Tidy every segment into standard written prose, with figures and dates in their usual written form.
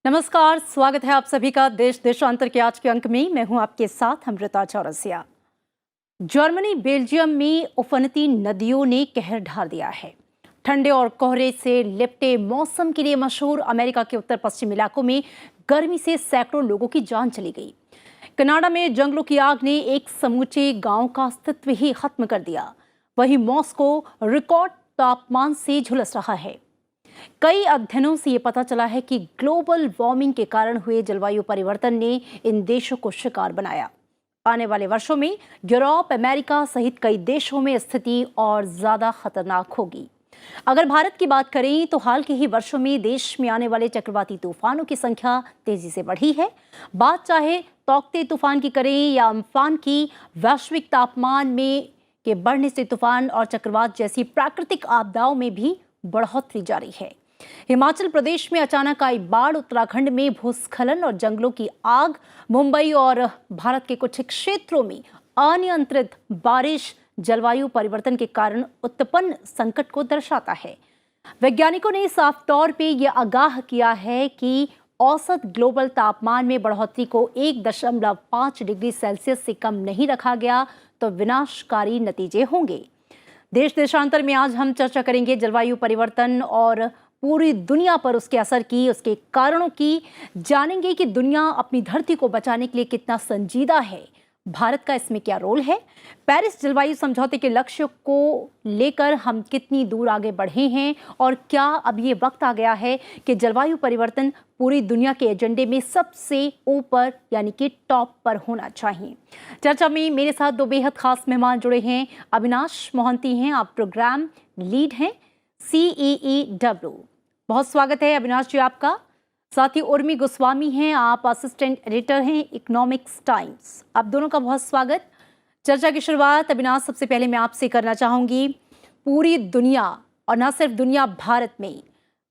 नमस्कार, स्वागत है आप सभी का देश देशांतर के आज के अंक में। मैं हूं आपके साथ अमृता चौरसिया। जर्मनी बेल्जियम में उफनती नदियों ने कहर ढा दिया है। ठंडे और कोहरे से लिपटे मौसम के लिए मशहूर अमेरिका के उत्तर पश्चिम इलाकों में गर्मी से सैकड़ों लोगों की जान चली गई। कनाडा में जंगलों की आग ने एक समूचे गांव का अस्तित्व ही खत्म कर दिया। वहीं मॉस्को रिकॉर्ड तापमान से झुलस रहा है। कई अध्ययनों से ये पता चला है कि ग्लोबल वार्मिंग के कारण हुए जलवायु परिवर्तन ने इन देशों को शिकार बनाया। आने वाले वर्षों में यूरोप, अमेरिका सहित कई देशों में स्थिति और ज्यादा खतरनाक होगी। अगर भारत की बात करें तो हाल के ही वर्षों में देश में आने वाले चक्रवाती तूफानों की संख्या तेजी से बढ़ी है। बात चाहे तौकते तूफान की करें या अम्फान की, वैश्विक तापमान में के बढ़ने से तूफान और चक्रवात जैसी प्राकृतिक आपदाओं में भी बढ़ोतरी जारी है। हिमाचल प्रदेश में अचानक आई बाढ़, उत्तराखंड में भूस्खलन और जंगलों की आग, मुंबई और भारत के कुछ क्षेत्रों में अनियंत्रित बारिश जलवायु परिवर्तन के कारण उत्पन्न संकट को दर्शाता है। वैज्ञानिकों ने साफ तौर पे यह आगाह किया है कि औसत ग्लोबल तापमान में बढ़ोतरी को 1.5 डिग्री सेल्सियस से कम नहीं रखा गया तो विनाशकारी नतीजे होंगे। देश देशांतर में आज हम चर्चा करेंगे जलवायु परिवर्तन और पूरी दुनिया पर उसके असर की, उसके कारणों की। जानेंगे कि दुनिया अपनी धरती को बचाने के लिए कितना संजीदा है, भारत का इसमें क्या रोल है, पेरिस जलवायु समझौते के लक्ष्य को लेकर हम कितनी दूर आगे बढ़े हैं और क्या अब ये वक्त आ गया है कि जलवायु परिवर्तन पूरी दुनिया के एजेंडे में सबसे ऊपर यानी कि टॉप पर होना चाहिए। चर्चा में मेरे साथ दो बेहद खास मेहमान जुड़े हैं। अविनाश मोहंती हैं, आप प्रोग्राम लीड हैं CEEW। बहुत स्वागत है अविनाश जी आपका। साथ ही उर्मी गोस्वामी हैं, आप असिस्टेंट एडिटर हैं इकोनॉमिक्स टाइम्स। आप दोनों का बहुत स्वागत। चर्चा की शुरुआत अविनाश सबसे पहले मैं आपसे करना चाहूंगी। पूरी दुनिया और न सिर्फ दुनिया, भारत में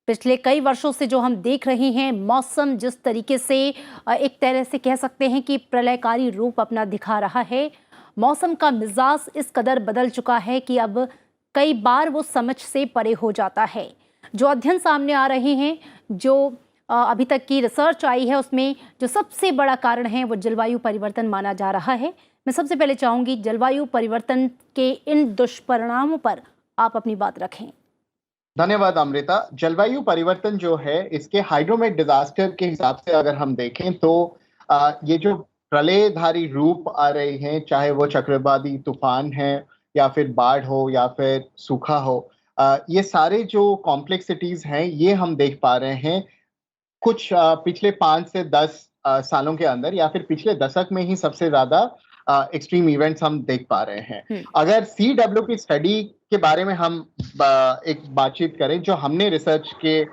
पिछले कई वर्षों से जो हम देख रहे हैं, मौसम जिस तरीके से एक तरह से कह सकते हैं कि प्रलयकारी रूप अपना दिखा रहा है। मौसम का मिजाज इस कदर बदल चुका है कि अब कई बार वो समझ से परे हो जाता है। जो अध्ययन सामने आ रहे हैं, जो अभी तक की रिसर्च आई है, उसमें जो सबसे बड़ा कारण है वो जलवायु परिवर्तन माना जा रहा है। मैं सबसे पहले चाहूंगी जलवायु परिवर्तन के इन दुष्परिणामों पर आप अपनी बात रखें। धन्यवाद अमृता। जलवायु परिवर्तन जो है, इसके हाइड्रोमेट डिजास्टर के हिसाब से अगर हम देखें तो ये जो प्रलयधारी रूप आ रहे हैं, चाहे वो चक्रवाती तूफान है या फिर बाढ़ हो या फिर सूखा हो, ये सारे जो कॉम्प्लेक्सिटीज हैं ये हम देख पा रहे हैं कुछ पिछले 5 से 10 सालों के अंदर, या फिर पिछले दशक में ही सबसे ज्यादा एक्सट्रीम इवेंट्स हम देख पा रहे हैं। अगर CW की स्टडी के बारे में हम एक बातचीत करें, जो हमने रिसर्च के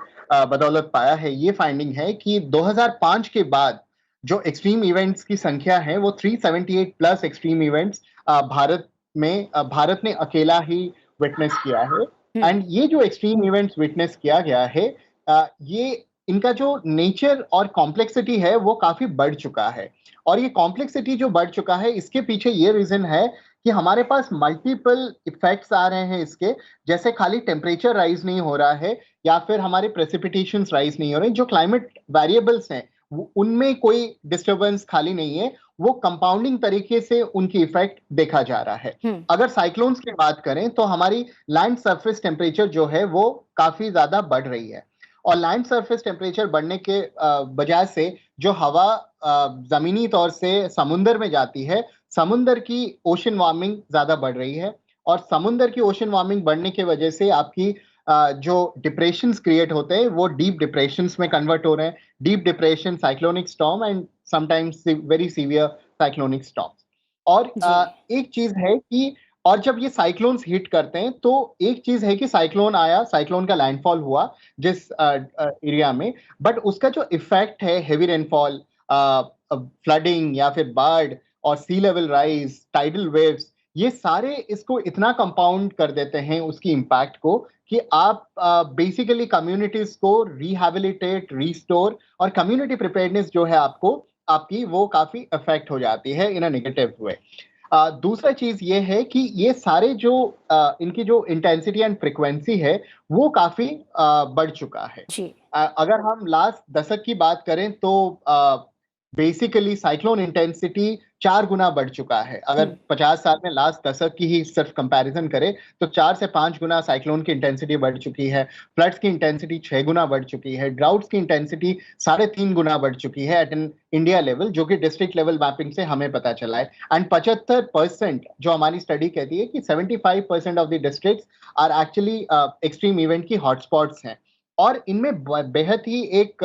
बदौलत पाया है, ये फाइंडिंग है कि 2005 के बाद जो एक्सट्रीम इवेंट्स की संख्या है वो 378 प्लस एक्सट्रीम इवेंट्स भारत ने अकेला ही विटनेस किया है। एंड ये जो एक्सट्रीम इवेंट्स विटनेस किया गया है, ये इनका जो नेचर और कॉम्प्लेक्सिटी है वो काफी बढ़ चुका है। और ये कॉम्प्लेक्सिटी जो बढ़ चुका है, इसके पीछे ये रीजन है कि हमारे पास मल्टीपल इफेक्ट्स आ रहे हैं इसके। जैसे खाली टेम्परेचर राइज नहीं हो रहा है या फिर हमारे प्रेसिपिटेशंस राइज नहीं हो रहे, जो क्लाइमेट वेरिएबल्स हैं उनमें कोई डिस्टर्बेंस खाली नहीं है, वो कंपाउंडिंग तरीके से उनकी इफेक्ट देखा जा रहा है। अगर साइक्लोन्स की बात करें तो हमारी लैंड सरफेस टेम्परेचर जो है वो काफी ज्यादा बढ़ रही है, और लैंड सरफेस टेम्परेचर बढ़ने के वजह से जो हवा जमीनी तौर से समुंदर में जाती है, समुंदर की ओशन वार्मिंग ज्यादा बढ़ रही है। और समुंदर की ओशन वार्मिंग बढ़ने की वजह से आपकी जो डिप्रेशंस क्रिएट होते हैं वो डीप डिप्रेशंस में कन्वर्ट हो रहे हैं। Deep depression, cyclonic storm and sometimes very severe cyclonic storms. और एक चीज है कि और जब ये साइक्लोन्स हिट करते हैं तो एक चीज है कि साइक्लोन आया, साइक्लोन का लैंडफॉल हुआ जिस एरिया में, बट उसका जो इफेक्ट है, हेवी रेनफॉल, फ्लडिंग या फिर बाढ़ और सी लेवल राइज, टाइडल वेव्स, ये सारे इसको इतना कंपाउंड कर देते हैं उसकी इम्पैक्ट को कि आप बेसिकली कम्युनिटीज को रिहैबिलिटेट, रिस्टोर और कम्युनिटी प्रिपेयर्डनेस जो है आपकी वो काफी इफेक्ट हो जाती है इन अ नेगेटिव वे। दूसरा चीज ये है कि ये सारे जो इनकी जो इंटेंसिटी एंड फ्रिक्वेंसी है वो काफी बढ़ चुका है। जी। अगर हम लास्ट दशक की बात करें तो बेसिकली साइक्लोन इंटेंसिटी 4 गुना बढ़ चुका है। अगर 50 साल में लास्ट दशक की ही सिर्फ कंपैरिजन करें तो 4 से 5 गुना साइक्लोन की इंटेंसिटी बढ़ चुकी है। फ्लड्स की इंटेंसिटी 6 गुना बढ़ चुकी है। ड्राउट्स की इंटेंसिटी 3.5 गुना बढ़ चुकी है एट एन इंडिया लेवल, जो कि डिस्ट्रिक्ट लेवल मैपिंग से हमें पता चला है। एंड 75% जो हमारी स्टडी कहती है कि 75% of the districts are actually extreme event की हॉटस्पॉट्स हैं। और इनमें बेहद ही एक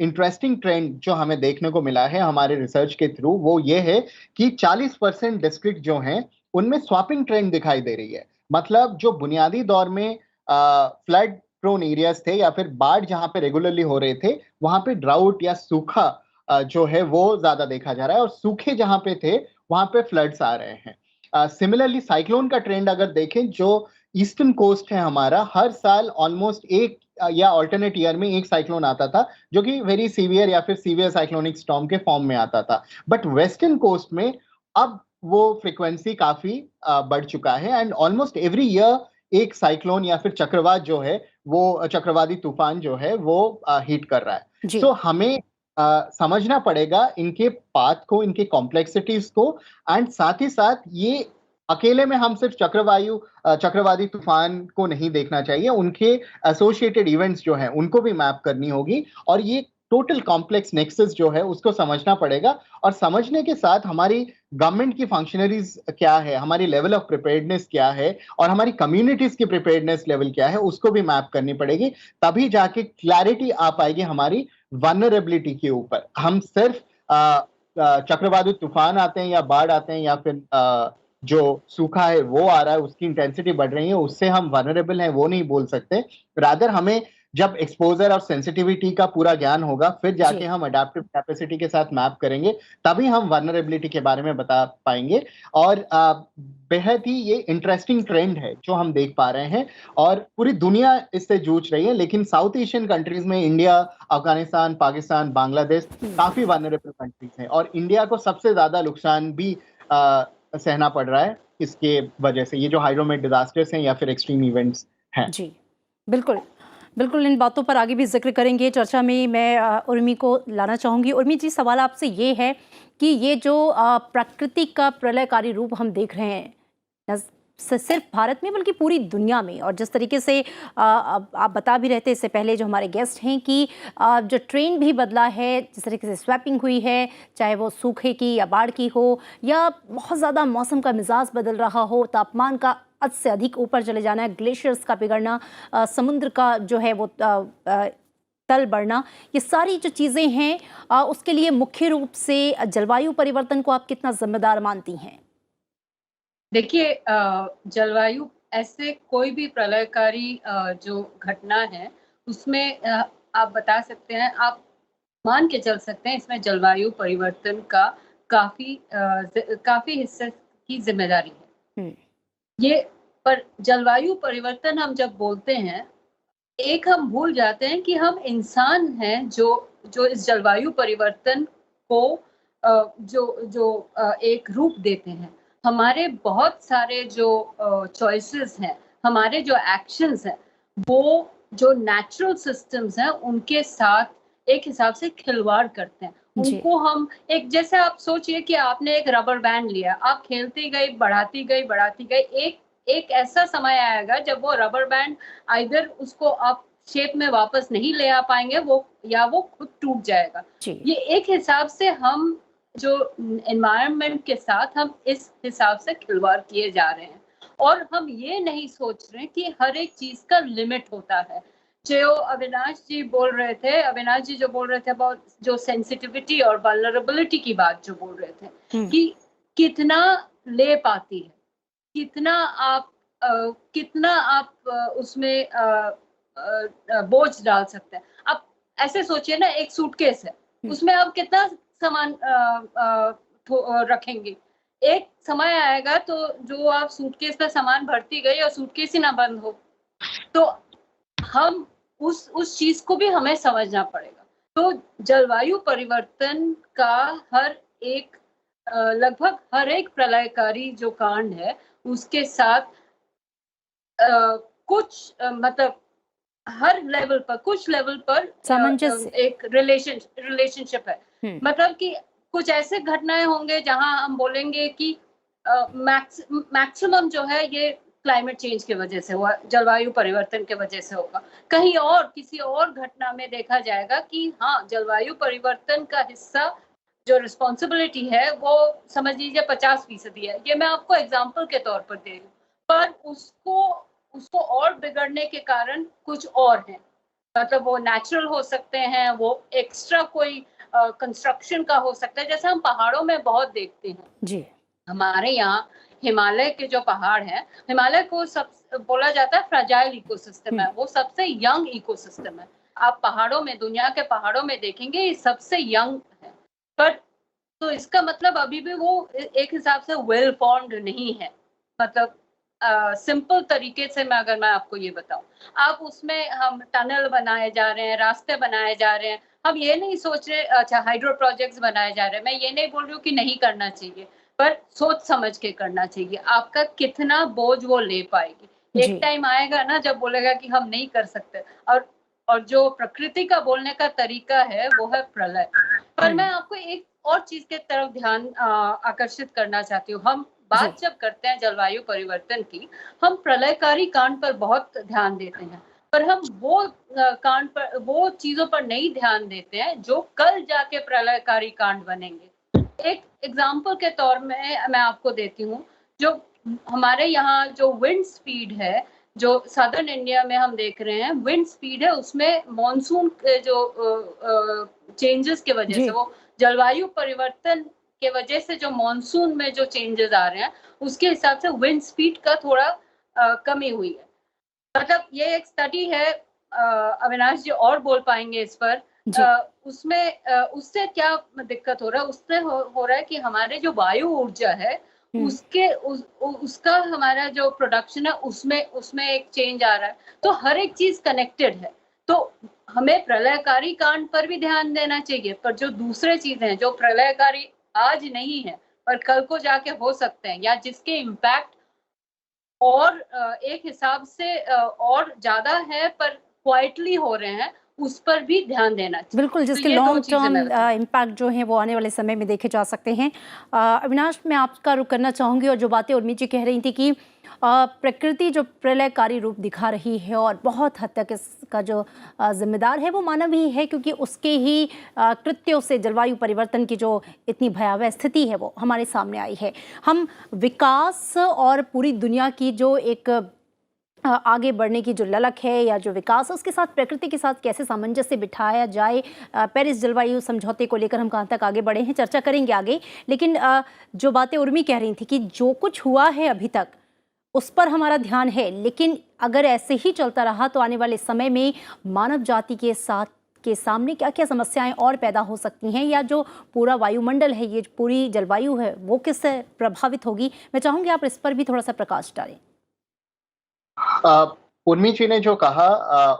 इंटरेस्टिंग ट्रेंड जो हमें देखने को मिला है हमारे रिसर्च के थ्रू, वो ये है कि 40% डिस्ट्रिक्ट जो हैं उनमें स्वैपिंग ट्रेंड दिखाई दे रही है। मतलब जो बुनियादी दौर में फ्लड प्रोन एरियाज थे या फिर बाढ़ जहां पे रेगुलरली हो रहे थे, वहां पे ड्राउट या सूखा जो है वो ज्यादा देखा जा रहा है, और सूखे जहां पे थे वहां पे फ्लड्स आ रहे हैं। सिमिलरली साइक्लोन का ट्रेंड अगर देखें, जो ईस्टर्न कोस्ट है हमारा, हर साल ऑलमोस्ट एक या ऑल्टरनेट ईयर में एक साइक्लोन आता था जो कि वेरी सीवियर या फिर सीवियर साइक्लोनिक स्टॉर्म के फॉर्म में आता था। बट वेस्टर्न कोस्ट में अब वो फ्रीक्वेंसी काफी बढ़ चुका है एंड ऑलमोस्ट एवरी ईयर एक साइक्लोन या फिर चक्रवात जो है वो चक्रवाती तूफान जो है वो हिट कर रहा है। जी। सो हमें समझना पड़ेगा इनके पाथ को, इनके कॉम्प्लेक्सिटीज को, एंड साथ ही साथ ये अकेले में हम सिर्फ चक्रवाती तूफान को नहीं देखना चाहिए, उनके एसोसिएटेड इवेंट्स जो हैं उनको भी मैप करनी होगी, और ये टोटल कॉम्प्लेक्स नेक्सस जो है उसको समझना पड़ेगा। और समझने के साथ हमारी गवर्नमेंट की फंक्शनरीज क्या है, हमारी लेवल ऑफ प्रिपेयर्डनेस क्या है, और हमारी कम्युनिटीज की प्रिपेयर्डनेस लेवल क्या है, उसको भी मैप करनी पड़ेगी। तभी जाके क्लैरिटी आ पाएगी हमारी वनरेबिलिटी के ऊपर। हम सिर्फ चक्रवाती तूफान आते हैं या बाढ़ आते हैं या फिर जो सूखा है वो आ रहा है, उसकी इंटेंसिटी बढ़ रही है, उससे हम वनरेबल हैं वो नहीं बोल सकते। रादर हमें जब एक्सपोजर और सेंसिटिविटी का पूरा ज्ञान होगा, फिर जाके जी। हम अडेप्टिव कैपेसिटी के साथ मैप करेंगे, तभी हम वनरेबिलिटी के बारे में बता पाएंगे। और बेहद ही ये इंटरेस्टिंग ट्रेंड है जो हम देख पा रहे हैं, और पूरी दुनिया इससे जूझ रही है। लेकिन साउथ एशियन कंट्रीज में इंडिया, अफगानिस्तान, पाकिस्तान, बांग्लादेश काफी वनरेबल कंट्रीज हैं, और इंडिया को सबसे ज्यादा नुकसान भी सहना पड़ रहा है इसके वजह से, ये जो हाइड्रोमेट डिजास्टर्स हैं या फिर एक्सट्रीम इवेंट्स हैं। जी, बिल्कुल। बिल्कुल, इन बातों पर आगे भी ज़िक्र करेंगे। चर्चा में मैं उर्मी को लाना चाहूँगी। उर्मी जी, सवाल आपसे ये है कि ये जो प्रकृति का प्रलयकारी रूप हम देख रहे हैं, नज़ सिर्फ भारत में बल्कि पूरी दुनिया में, और जिस तरीके से आप बता भी रहे थे इससे पहले जो हमारे गेस्ट हैं कि जो ट्रेंड भी बदला है, जिस तरीके से स्वैपिंग हुई है, चाहे वो सूखे की या बाढ़ की हो, या बहुत ज़्यादा मौसम का मिजाज बदल रहा हो, तापमान का हद से अधिक ऊपर चले जाना है, ग्लेशियर्स का पिघलना, समुद्र का जो है वो तल बढ़ना, ये सारी जो चीज़ें हैं, उसके लिए मुख्य रूप से जलवायु परिवर्तन को आप कितना जिम्मेदार मानती हैं? देखिए, जलवायु ऐसे कोई भी प्रलयकारी जो घटना है उसमें आप बता सकते हैं, आप मान के चल सकते हैं इसमें जलवायु परिवर्तन का काफी हिस्से की जिम्मेदारी है। ये पर जलवायु परिवर्तन हम जब बोलते हैं, एक हम भूल जाते हैं कि हम इंसान हैं जो इस जलवायु परिवर्तन को एक रूप देते हैं। हमारे बहुत सारे जो चॉइसेस हैं, हमारे जो एक्शंस हैं, वो जो नेचुरल सिस्टम्स हैं उनके साथ एक हिसाब से खिलवाड़ करते हैं। उनको हम एक, जैसे आप सोचिए कि आपने एक रबर बैंड लिया, आप खेलती गई, बढ़ाती गई, एक ऐसा समय आएगा जब वो रबर बैंड आइदर उसको आप शेप में वापस नहीं ले आ पाएंगे, वो खुद टूट जाएगा। ये एक हिसाब से हम जो एनवायरनमेंट के साथ हम इस हिसाब से खिलवाड़ किए जा रहे हैं, और हम ये नहीं सोच रहे कि हर एक चीज का लिमिट होता है। जो अविनाश जी जो बोल रहे थे अबाउट जो सेंसिटिविटी और वल्नरेबिलिटी की बात जो बोल रहे थे कि कितना ले पाती है, कितना आप उसमें बोझ डाल सकते हैं। आप ऐसे सोचिए ना, एक सूटकेस है, उसमें आप कितना सामान रखेंगे। एक समय आएगा तो जो आप सूटकेस में सामान भरती गई और सूटकेस ही ना बंद हो, तो हम उस चीज को भी हमें समझना पड़ेगा। तो जलवायु परिवर्तन का हर एक लगभग हर एक प्रलयकारी जो कांड है उसके साथ मतलब हर लेवल पर कुछ लेवल पर सामंजस्य। एक रिलेशनशिप है। मतलब कि कुछ ऐसे घटनाएं होंगे जहां हम बोलेंगे कि मैक्सिमम जो है ये क्लाइमेट चेंज की वजह से हुआ, जलवायु परिवर्तन की वजह से होगा। कहीं और किसी और घटना में देखा जाएगा कि हाँ, जलवायु परिवर्तन का हिस्सा जो रिस्पॉन्सिबिलिटी है वो समझ लीजिए 50% है। ये मैं आपको एग्जाम्पल के तौर पर दे रही हूँ, पर उसको और बिगड़ने के कारण कुछ और हैं। मतलब वो नेचुरल हो सकते हैं, वो एक्स्ट्रा कोई कंस्ट्रक्शन का हो सकता है, जैसे हम पहाड़ों में बहुत देखते हैं। जी। हमारे यहाँ हिमालय के जो पहाड़ हैं, हिमालय को सब बोला जाता है फ्रेजाइल इकोसिस्टम है, वो सबसे यंग इकोसिस्टम है। आप पहाड़ों में, दुनिया के पहाड़ों में देखेंगे ये सबसे यंग है। पर तो इसका मतलब अभी भी वो एक हिसाब से वेल फॉर्म्ड नहीं है। मतलब सिंपल तरीके से मैं आपको ये बताऊं, आप उसमें हम टनल बनाए जा रहे हैं, रास्ते बनाए जा रहे हैं, हम ये नहीं सोच रहे, अच्छा हाइड्रो प्रोजेक्ट्स बनाए जा रहे हैं, मैं ये नहीं बोल रही हूँ कि नहीं करना चाहिए, पर सोच समझ के करना चाहिए। आपका कितना बोझ वो ले पाएगी। जी। एक टाइम आएगा ना जब बोलेगा कि हम नहीं कर सकते। और जो प्रकृति का बोलने का तरीका है वो है प्रलय। पर मैं आपको एक और चीज के तरफ ध्यान आकर्षित करना चाहती हूँ। हम जी। बात जब करते हैं जलवायु परिवर्तन की, हम प्रलयकारी कांड पर बहुत ध्यान देते हैं, पर हम वो कांड पर, वो चीजों पर नहीं ध्यान देते हैं जो कल जाके प्रलयकारी कांड बनेंगे। एक एग्जाम्पल के तौर में मैं आपको देती हूँ, जो हमारे यहाँ जो विंड स्पीड है, जो सदर्न इंडिया में हम देख रहे हैं विंड स्पीड है, उसमें मॉनसून के जो चेंजेस की वजह से, जी। वो जलवायु परिवर्तन के वजह से जो मॉनसून में जो चेंजेस आ रहे हैं, उसके हिसाब से विंड स्पीड का थोड़ा कमी हुई है। मतलब ये एक स्टडी है, अविनाश जी और बोल पाएंगे इस पर। जी। उसमें उससे क्या दिक्कत हो रहा है, उससे हो रहा है कि हमारे जो वायु ऊर्जा है उसका हमारा जो प्रोडक्शन है उसमें उसमें एक चेंज आ रहा है। तो हर एक चीज कनेक्टेड है। तो हमें प्रलयकारी कांड पर भी ध्यान देना चाहिए, पर जो दूसरे चीजें हैं जो प्रलयकारी आज नहीं है पर कल को जाके हो सकते हैं, या जिसके इम्पैक्ट और एक हिसाब से और ज्यादा है पर क्वाइटली हो रहे हैं, उस पर भी ध्यान देना चाहिए। बिल्कुल, तो जिसके ये दो लॉन्ग चीजें टर्म मैं बताऊँ। इम्पैक्ट जो हैं वो आने वाले समय में देखे जा सकते हैं। अविनाश, मैं आपका रुख करना चाहूँगी, और जो बातें उर्मी जी कह रही थी कि प्रकृति जो प्रलयकारी रूप दिखा रही है और बहुत हद तक इसका जो जिम्मेदार है वो मानव ही है, क्योंकि उसके ही कृत्यों से जलवायु परिवर्तन की जो इतनी भयावह स्थिति है वो हमारे सामने आई है। हम विकास और पूरी दुनिया की जो एक आगे बढ़ने की जो ललक है या जो विकास है, उसके साथ प्रकृति के साथ कैसे सामंजस्य बिठाया जाए, पेरिस जलवायु समझौते को लेकर हम कहाँ तक आगे बढ़े हैं, चर्चा करेंगे आगे। लेकिन जो बातें उर्मी कह रही थी कि जो कुछ हुआ है अभी तक उस पर हमारा ध्यान है, लेकिन अगर ऐसे ही चलता रहा तो आने वाले समय में मानव जाति के सामने क्या क्या समस्याएं और पैदा हो सकती हैं, या जो पूरा वायुमंडल है, ये पूरी जलवायु है, वो किससे प्रभावित होगी। मैं चाहूँगी आप इस पर भी थोड़ा सा प्रकाश डालें। उर्मी जी ने जो कहा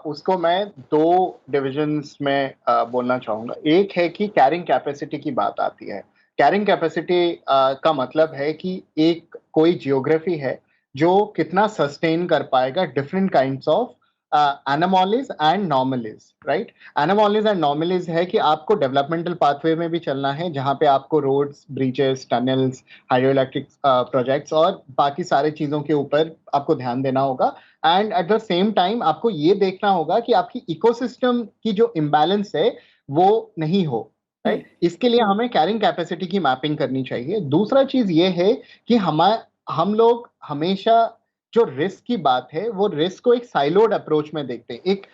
उसको मैं दो डिविजन्स में बोलना चाहूंगा। एक है कि कैरिंग कैपेसिटी की बात आती है। कैरिंग कैपेसिटी का मतलब है कि एक कोई जियोग्राफी है जो कितना सस्टेन कर पाएगा different kinds of anomalies and normalities, right. Anomalies and normalities है कि आपको डेवलपमेंटल पाथवे में भी चलना है, जहां पे आपको roads, bridges, tunnels, hydro electric projects और बाकी सारे चीजों के ऊपर आपको ध्यान देना होगा। And at the same time आपको ये देखना होगा कि आपकी इकोसिस्टम की जो इम्बैलेंस है वो नहीं हो, राइट। इसके लिए हमें कैरिंग कैपेसिटी की मैपिंग करनी चाहिए। दूसरा चीज ये है कि हम लोग हमेशा जो रिस्क की बात है वो रिस्क को एक साइलोड अप्रोच में देखते हैं, एक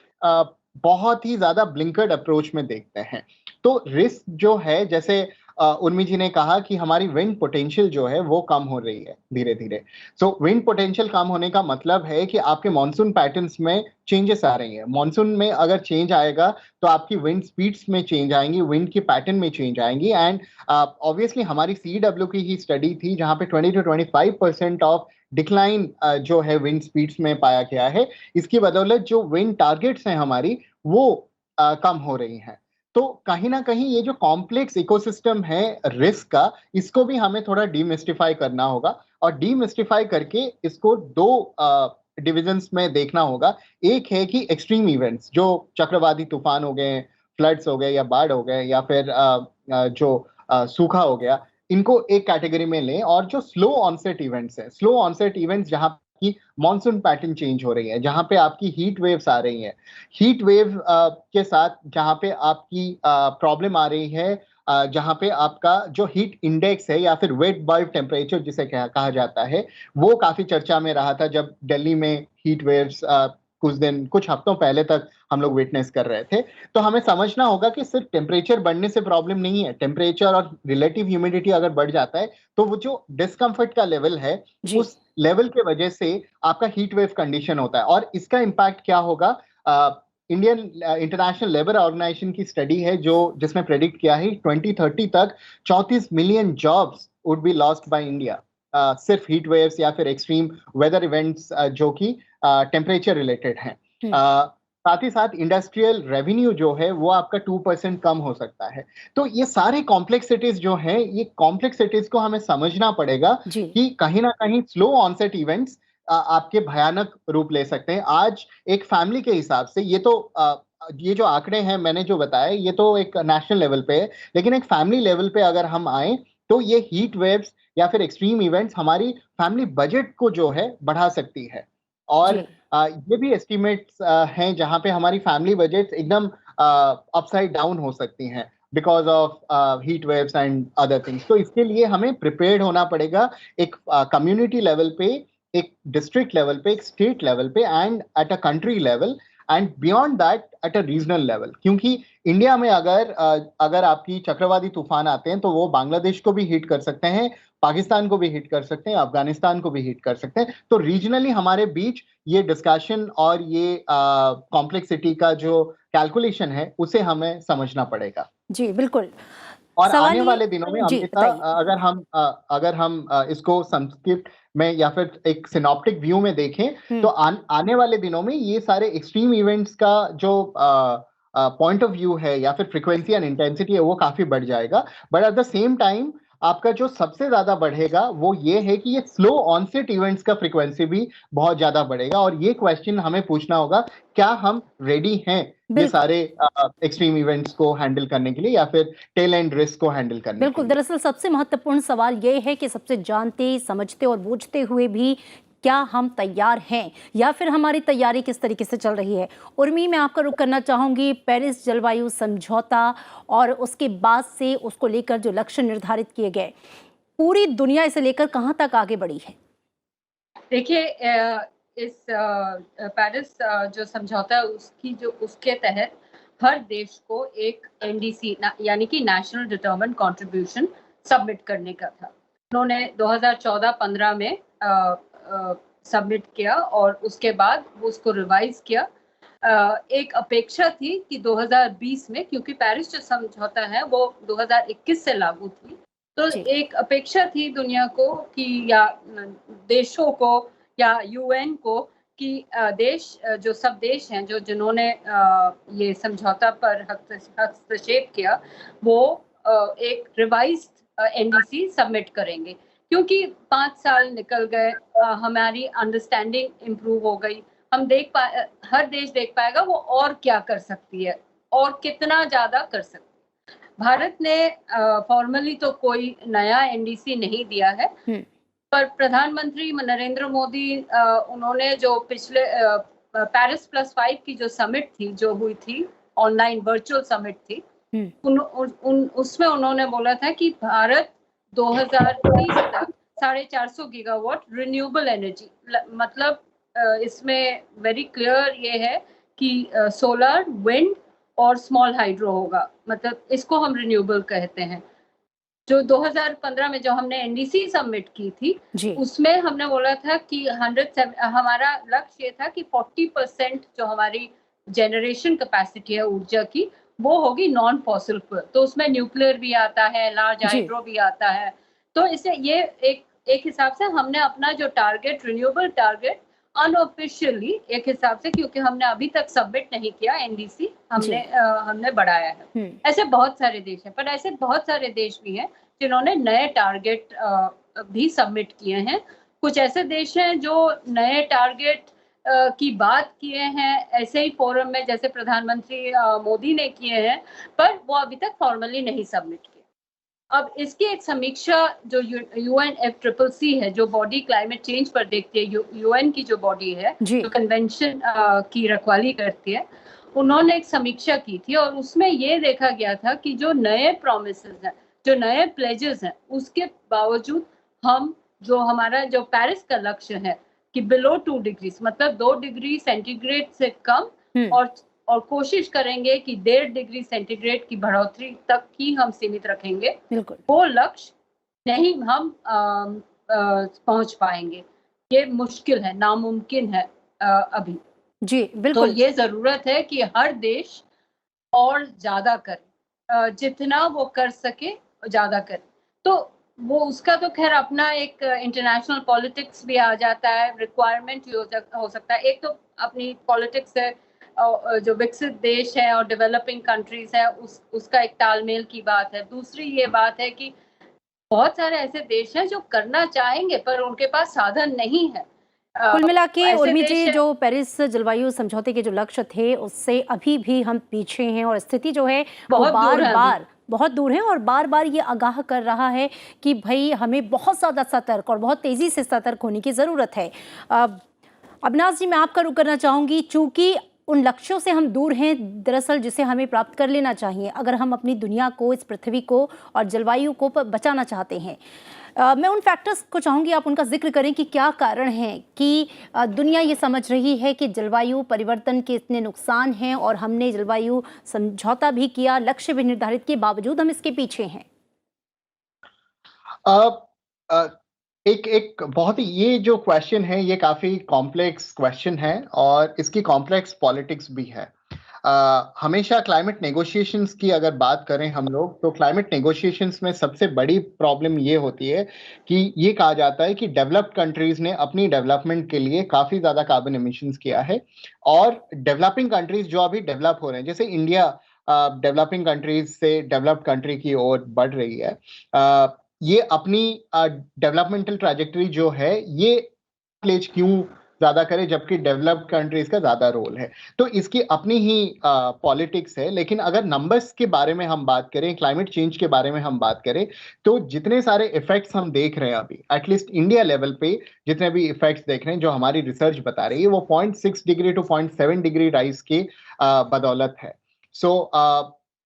बहुत ही ज्यादा ब्लिंकर्ड अप्रोच में देखते हैं। तो रिस्क जो है, जैसे उर्मी जी ने कहा कि हमारी विंड पोटेंशियल जो है वो कम हो रही है धीरे धीरे। सो विंड पोटेंशियल कम होने का मतलब है कि आपके मॉनसून पैटर्न्स में चेंजेस आ रही हैं। मॉनसून में अगर चेंज आएगा तो आपकी विंड स्पीड्स में चेंज आएंगी, विंड की पैटर्न में चेंज आएंगी। एंड ऑब्वियसली हमारी CW की ही स्टडी थी जहां पे 20 to 25% ऑफ डिक्लाइन जो है विंड स्पीड्स में पाया गया है। इसकी बदौलत जो विंड टारगेट्स हैं हमारी वो कम हो रही हैं। तो कहीं ना कहीं ये जो कॉम्प्लेक्स इकोसिस्टम है रिस्क का, इसको भी हमें थोड़ा डीमिस्टिफाई करना होगा, और डीमिस्टिफाई करके इसको दो डिविजन्स में देखना होगा। एक है कि एक्सट्रीम इवेंट्स, जो चक्रवाती तूफान हो गए, फ्लड्स हो गए, या बाढ़ हो गए, या फिर जो सूखा हो गया, इनको एक कैटेगरी में लें। और जो स्लो ऑनसेट इवेंट्स है, स्लो ऑनसेट इवेंट्स जहां की मॉनसून पैटर्न चेंज हो रही है, जहां पे आपकी हीट वेव्स आ रही हैं, हीट वेव के साथ जहां पे आपकी प्रॉब्लम आ रही है, जहां पे आपका जो हीट इंडेक्स है या फिर वेट बल्ब टेम्परेचर जिसे कहा जाता है, वो काफी चर्चा में रहा था जब दिल्ली में हीट वेव्स कुछ हफ्तों पहले तक हम लोग विटनेस कर रहे थे। तो हमें समझना होगा कि सिर्फ टेम्परेचर बढ़ने से प्रॉब्लम नहीं है। टेम्परेचर और रिलेटिव ह्यूमिडिटी अगर बढ़ जाता है तो वो जो डिस्कम्फर्ट का लेवल है, जी उस लेवल के वजह से आपका हीट वेव कंडीशन होता है। और इसका इम्पैक्ट क्या होगा, इंडियन इंटरनेशनल लेबर ऑर्गेनाइजेशन की स्टडी है जिसमें प्रेडिक्ट किया है 2030 तक 34 million jobs would be lost by India, सिर्फ हीट वेव्स या फिर एक्सट्रीम वेदर इवेंट्स जो कि टेम्परेचर रिलेटेड हैं। साथ ही साथ इंडस्ट्रियल रेवेन्यू जो है वो आपका 2% कम हो सकता है। तो ये सारे कॉम्प्लेक्सिटीज जो हैं, ये कॉम्प्लेक्सिटीज को हमें समझना पड़ेगा जी कि कहीं ना कहीं स्लो ऑनसेट इवेंट्स आपके भयानक रूप ले सकते हैं। आज एक फैमिली के हिसाब से ये जो आंकड़े हैं मैंने जो बताए, ये तो एक नेशनल लेवल पे है, लेकिन एक फैमिली लेवल पे अगर हम आए तो ये हीट वेव्स या फिर एक्सट्रीम इवेंट्स हमारी फैमिली बजट को जो है बढ़ा सकती है। और जी ये भी एस्टिमेट्स हैं जहां पे हमारी फैमिली बजट एकदम अपसाइड डाउन हो सकती हैं because of heat waves and other things. तो इसके लिए हमें प्रिपेयर्ड होना पड़ेगा, एक कम्युनिटी लेवल पे, एक डिस्ट्रिक्ट लेवल पे, एक स्टेट लेवल पे, and at a country level, and beyond that at a regional level. क्योंकि इंडिया में अगर आपकी चक्रवाती तूफान आते हैं तो वो बांग्लादेश को भी हिट कर सकते हैं, पाकिस्तान को भी हिट कर सकते हैं, अफगानिस्तान को भी हिट कर सकते हैं। तो रीजनली हमारे बीच ये डिस्कशन और ये कॉम्प्लेक्सिटी का जो कैलकुलेशन है उसे हमें समझना पड़ेगा। जी बिल्कुल। और सवाल आने ये वाले दिनों में जी अमृता, बताइए। अगर हम इसको संस्कृत में या फिर एक सिनॉप्टिक व्यू में देखें, तो आने वाले दिनों में ये सारे एक्सट्रीम इवेंट्स का जो पॉइंट ऑफ व्यू है या फिर फ्रीक्वेंसी एंड इंटेंसिटी है वो काफी बढ़ जाएगा। But at the same time आपका जो सबसे ज्यादा बढ़ेगा वो ये है कि ये स्लो ऑनसेट इवेंट्स का फ्रीक्वेंसी भी बहुत ज्यादा बढ़ेगा। और ये क्वेश्चन हमें पूछना होगा, क्या हम रेडी हैं ये बिल्कुल सारे एक्सट्रीम इवेंट्स को हैंडल करने के लिए या फिर टेल एंड रिस्क को हैंडल करने के बिल्कुल। लिए। दरअसल सबसे महत्वपूर्ण सवाल ये है कि सबसे जानते समझते और बूझते हुए भी क्या हम तैयार हैं, या फिर हमारी तैयारी किस तरीके से चल रही है। उर्मी, मैं आपका रुख करना चाहूंगी। पेरिस जलवायु समझौता और उसके बाद से उसको लेकर जो लक्ष्य निर्धारित किए गए, पूरी दुनिया इसे लेकर कहां तक आगे बढ़ी है? देखिए, इस पेरिस जो समझौता है उसके तहत हर देश को एक एनडीसी यानी कि नेशनल डिटरमाइंड कंट्रीब्यूशन सबमिट करने का था। उन्होंने 2014-15 में सबमिट किया और उसके बाद उसको रिवाइज किया। एक अपेक्षा थी कि 2020 में, क्योंकि पेरिस जो समझौता है वो 2021 से लागू थी, तो एक अपेक्षा थी दुनिया को कि या देशों को या यूएन को कि जो सब देश हैं जिन्होंने ये समझौता पर हस्तक्षेप किया, वो एक रिवाइज्ड एनडीसी सबमिट करेंगे। क्योंकि 5 साल निकल गए, हमारी अंडरस्टैंडिंग इम्प्रूव हो गई, हर देश देख पाएगा वो और क्या कर सकती है और कितना ज्यादा कर सकती है। भारत ने फॉर्मली तो कोई नया एनडीसी नहीं दिया है, पर प्रधानमंत्री नरेंद्र मोदी उन्होंने जो पिछले पेरिस +5 की जो समिट थी, जो हुई थी ऑनलाइन वर्चुअल समिट थी, उसमें उन्होंने बोला था कि भारत 2030 तक 450 गीगावाट रिन्यूएबल एनर्जी, मतलब इसमें वेरी क्लियर ये है कि सोलर, विंड और स्मॉल हाइड्रो होगा, मतलब इसको हम रिन्यूएबल कहते हैं। जो 2015 में जो हमने एनडीसी सबमिट की थी, उसमें हमने बोला था कि हमारा लक्ष्य ये था कि 40% जो हमारी जनरेशन कैपेसिटी है ऊर्जा की, वो होगी नॉन फॉसिल फ्यूल। तो उसमें न्यूक्लियर भी आता है, लार्ज हाइड्रो भी आता है। तो इसे ये एक हिसाब से हमने अपना जो टारगेट, रिन्यूएबल टारगेट, अनऑफिशियली एक हिसाब से, क्योंकि हमने अभी तक सबमिट नहीं किया एनडीसी, हमने बढ़ाया है। ऐसे बहुत सारे देश हैं, पर ऐसे बहुत सारे देश भी हैं जिन्होंने नए टारगेट भी सबमिट किए हैं। कुछ ऐसे देश हैं जो नए टारगेट की बात किए हैं ऐसे ही फोरम में, जैसे प्रधानमंत्री मोदी ने किए हैं, पर वो अभी तक फॉर्मली नहीं सबमिट किए। अब इसकी एक समीक्षा जो UNFCCC है, जो बॉडी क्लाइमेट चेंज पर देखती है, UN की जो बॉडी है, जो कन्वेंशन की रखवाली करती है, उन्होंने एक समीक्षा की थी और उसमें ये देखा गया था कि जो नए प्रोमिसेस हैं, जो नए प्लेजेस हैं, उसके बावजूद हम जो हमारा जो पेरिस का लक्ष्य है कि बिलो 2 डिग्री, मतलब 2 डिग्री सेंटीग्रेड से कम, और कोशिश करेंगे कि 1.5 डिग्री सेंटीग्रेड की बढ़ोतरी तक ही हम सीमित रखेंगे। वो लक्ष्य नहीं हम पहुंच पाएंगे, ये मुश्किल है, नामुमकिन है अभी। जी बिल्कुल। तो ये जरूरत है कि हर देश और ज्यादा करे, जितना वो कर सके ज्यादा करे। तो वो उसका तो खैर अपना एक इंटरनेशनल पॉलिटिक्स भी आ जाता है, रिक्वायरमेंट हो सकता है। एक तो अपनी पॉलिटिक्स है, जो विकसित देश है और डेवलपिंग कंट्रीज है, उसका एक तालमेल की बात है। दूसरी ये बात है कि बहुत सारे ऐसे देश हैं जो करना चाहेंगे पर उनके पास साधन नहीं है। कुल मिला के उर्मी जी, जो पेरिस जलवायु समझौते के जो लक्ष्य थे उससे अभी भी हम पीछे हैं और स्थिति जो है वो बहुत दूर है और बार बार ये आगाह कर रहा है कि भाई हमें बहुत ज़्यादा सतर्क और बहुत तेज़ी से सतर्क होने की ज़रूरत है। अविनाश जी, मैं आपका रुख करना चाहूँगी, चूँकि उन लक्ष्यों से हम दूर हैं दरअसल जिसे हमें प्राप्त कर लेना चाहिए अगर हम अपनी दुनिया को, इस पृथ्वी को और जलवायु को बचाना चाहते हैं। मैं उन फैक्टर्स को चाहूँगी आप उनका जिक्र करें कि क्या कारण है कि दुनिया ये समझ रही है कि जलवायु परिवर्तन के इतने नुकसान हैं और हमने जलवायु समझौता भी किया, लक्ष्य भी निर्धारित किए, बावजूद हम इसके पीछे हैं। एक बहुत ही, ये जो क्वेश्चन है ये काफी कॉम्प्लेक्स क्वेश्चन है और इसकी कॉम्प्लेक्स पॉलिटिक्स भी है। हमेशा क्लाइमेट नेगोशिएशंस की अगर बात करें हम लोग, तो क्लाइमेट नेगोशिएशंस में सबसे बड़ी प्रॉब्लम ये होती है कि ये कहा जाता है कि डेवलप्ड कंट्रीज ने अपनी डेवलपमेंट के लिए काफी ज्यादा कार्बन एमिशंस किया है और डेवलपिंग कंट्रीज जो अभी डेवलप हो रहे हैं, जैसे इंडिया डेवलपिंग कंट्रीज से डेवलप्ड कंट्री की ओर बढ़ रही है, ये अपनी डेवलपमेंटल ट्रैजेक्टरी जो है ये प्लेज क्यों ज्यादा करे जबकि डेवलप्ड कंट्रीज का ज्यादा रोल है। तो इसकी अपनी ही पॉलिटिक्स है। लेकिन अगर नंबर्स के बारे में हम बात करें, क्लाइमेट चेंज के बारे में हम बात करें, तो जितने सारे इफेक्ट्स हम देख रहे हैं अभी, एटलीस्ट इंडिया लेवल पे जितने भी इफेक्ट्स देख रहे हैं, जो हमारी रिसर्च बता रही है, वो 0.6 डिग्री टू 0.7 डिग्री राइज के बदौलत है।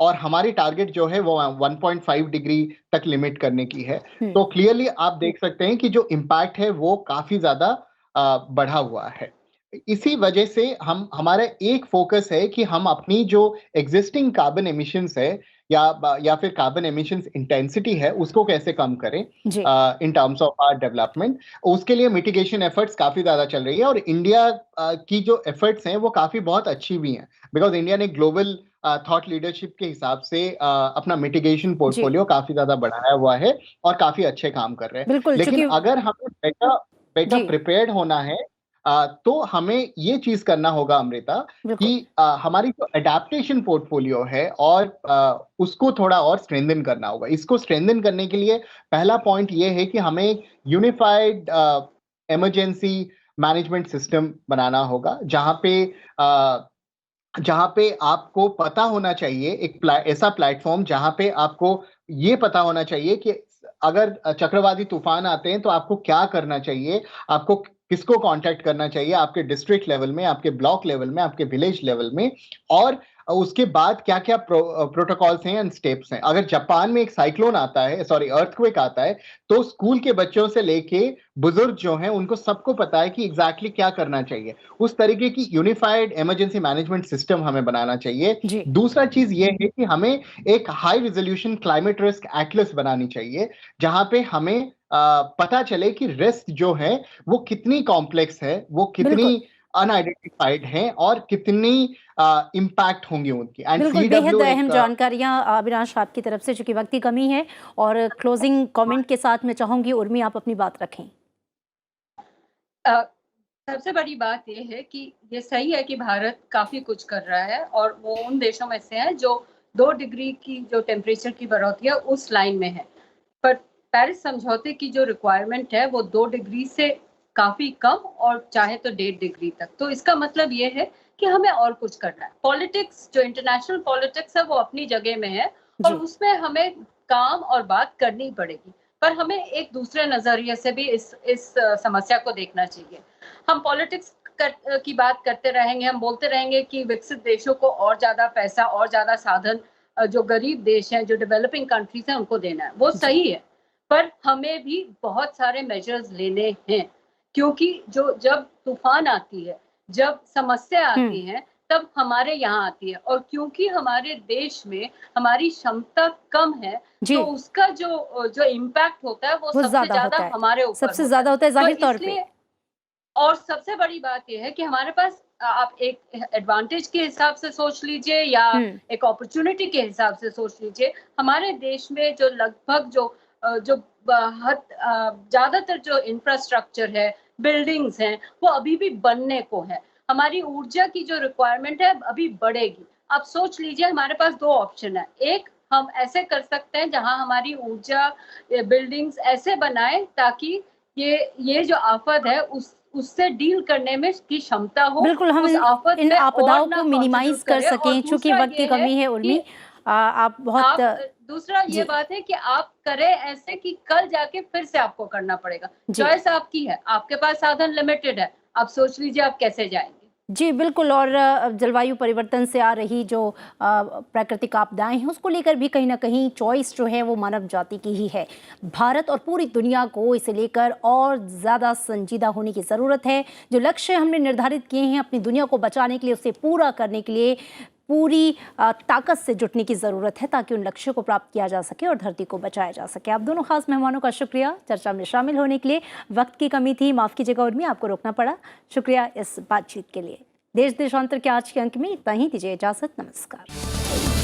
और हमारी टारगेट जो है वो 1.5 डिग्री तक लिमिट करने की है। तो क्लियरली आप देख सकते हैं कि जो इम्पैक्ट है वो काफी ज्यादा बढ़ा हुआ है। इसी वजह से हमारा एक फोकस है कि हम अपनी जो एग्जिस्टिंग कार्बन एमिशंस है या फिर कार्बन एमिशंस इंटेंसिटी है उसको कैसे कम करें in terms of our development. उसके लिए मिटिगेशन एफर्ट्स काफी ज्यादा चल रही है और इंडिया की जो एफर्ट्स हैं वो काफी बहुत अच्छी भी हैं, बिकॉज इंडिया ने ग्लोबल थॉट लीडरशिप के हिसाब से अपना मिटिगेशन पोर्टफोलियो काफी ज्यादा बढ़ाया हुआ है और काफी अच्छे काम कर रहे हैं। लेकिन अगर हमें बेटर प्रिपेयर्ड होना है तो हमें ये चीज करना होगा अमृता कि हमारी जो एडेप्टेशन पोर्टफोलियो है और उसको थोड़ा और स्ट्रेंथन करना होगा। इसको स्ट्रेंथन करने के लिए पहला पॉइंट ये है कि हमें यूनिफाइड इमरजेंसी मैनेजमेंट सिस्टम बनाना होगा, जहां पे आपको पता होना चाहिए, एक ऐसा प्लेटफॉर्म जहां पे आपको ये पता होना चाहिए कि अगर चक्रवाती तूफान आते हैं तो आपको क्या करना चाहिए, आपको किसको कांटेक्ट करना चाहिए आपके डिस्ट्रिक्ट लेवल में, आपके ब्लॉक लेवल में, आपके विलेज लेवल में, और उसके बाद क्या क्या प्रोटोकॉल्स हैं एंड स्टेप्स हैं। अगर जापान में एक साइक्लोन आता है, अर्थक्वेक आता है, तो स्कूल के बच्चों से लेके बुजुर्ग जो हैं उनको सबको पता है कि एग्जैक्टली क्या करना चाहिए। उस तरीके की यूनिफाइड इमरजेंसी मैनेजमेंट सिस्टम हमें बनाना चाहिए। दूसरा चीज ये है कि हमें एक high resolution climate risk Atlas बनानी चाहिए, जहां पे हमें पता चले कि रिस्क जो है वो कितनी कॉम्प्लेक्स है, वो कितनी अनआइडेंटिफाइड है और कितनी इम्पैक्ट होंगे उनकी। बिल्कुल, बेहद अहम जानकारियां अविनाश आपकी तरफ से, चूंकि वक्त की कमी है। और क्लोजिंग कमेंट के साथ मैं चाहूंगी उर्मी आप अपनी बात रखें। सबसे बड़ी बात ये है कि ये सही है कि भारत काफी कुछ कर रहा है और वो उन देशों में से है जो 2 डिग्री की जो टेम्परेचर की बढ़ोतरी है उस लाइन में है। पर पेरिस समझौते की जो रिक्वायरमेंट है वो 2 डिग्री से काफी कम और चाहे तो 1.5 डिग्री तक। तो इसका मतलब ये है कि हमें और कुछ करना है। पॉलिटिक्स जो इंटरनेशनल पॉलिटिक्स है वो अपनी जगह में है और जी उसमें हमें काम और बात करनी पड़ेगी। पर हमें एक दूसरे नजरिए से भी इस समस्या को देखना चाहिए। हम पॉलिटिक्स की बात करते रहेंगे, हम बोलते रहेंगे कि विकसित देशों को और ज्यादा पैसा और ज्यादा साधन जो गरीब देश हैं, जो डेवलपिंग कंट्रीज हैं उनको देना है, वो जी सही है। पर हमें भी बहुत सारे मेजर्स लेने हैं क्योंकि जो जब तूफान आती है, जब समस्या आती है, तब हमारे यहाँ आती है और क्योंकि हमारे देश में हमारी क्षमता कम है, जी तो उसका जो इम्पैक्ट होता है वो वो सबसे ज्यादा ज्यादा होता है, हमारे ऊपर सबसे होता है। ज्यादा होता है तो जाहिर तौर पे। इसलिए और सबसे बड़ी बात ये है कि हमारे पास आप एक एडवांटेज के हिसाब से सोच लीजिए या हम्म एक अपॉर्चुनिटी के हिसाब से सोच लीजिए, हमारे देश में जो लगभग जो ज्यादातर जो इंफ्रास्ट्रक्चर है, बिल्डिंग्स हैं, वो अभी भी बनने को है। हमारी ऊर्जा की जो रिक्वायरमेंट है अभी बढ़ेगी। आप सोच लीजिए हमारे पास 2 ऑप्शन है। एक, हम ऐसे कर सकते हैं जहां हमारी ऊर्जा बिल्डिंग्स ऐसे बनाएं ताकि ये जो आफत है उससे डील करने में की क्षमता हो, बिल्कुल, हम उस आफत इन में और आपदाओं ना को मिनिमाइज कंट्रीब्यूट कर करे। और सकें, चूंकि दूसरा वक्त की ये है कमी है कि उर्मी। आप बहुत दूसरा ये जी बात है कि आप करें ऐसे कि कल जाके फिर से आपको करना पड़ेगा। जी चॉइस आपकी है, आपके पास साधन लिमिटेड है, आप सोच लीजिए आप कैसे जाएंगे। जी बिल्कुल। और जलवायु परिवर्तन से आ रही जो प्राकृतिक आपदाएं हैं उसको लेकर भी कहीं ना कहीं चॉइस जो है वो मानव जाति की ही है। भारत और पूरी दुनिया को इसे लेकर और ज़्यादा संजीदा होने की ज़रूरत है। जो लक्ष्य हमने निर्धारित किए हैं अपनी दुनिया को बचाने के लिए, उसे पूरा करने के लिए पूरी ताकत से जुटने की ज़रूरत है ताकि उन लक्ष्यों को प्राप्त किया जा सके और धरती को बचाया जा सके। आप दोनों खास मेहमानों का शुक्रिया चर्चा में शामिल होने के लिए। वक्त की कमी थी, माफ़ कीजिएगा उर्मी, आपको रोकना पड़ा। शुक्रिया इस बातचीत के लिए। देश देशांतर के आज के अंक में इतना ही। दीजिए इजाज़त, नमस्कार।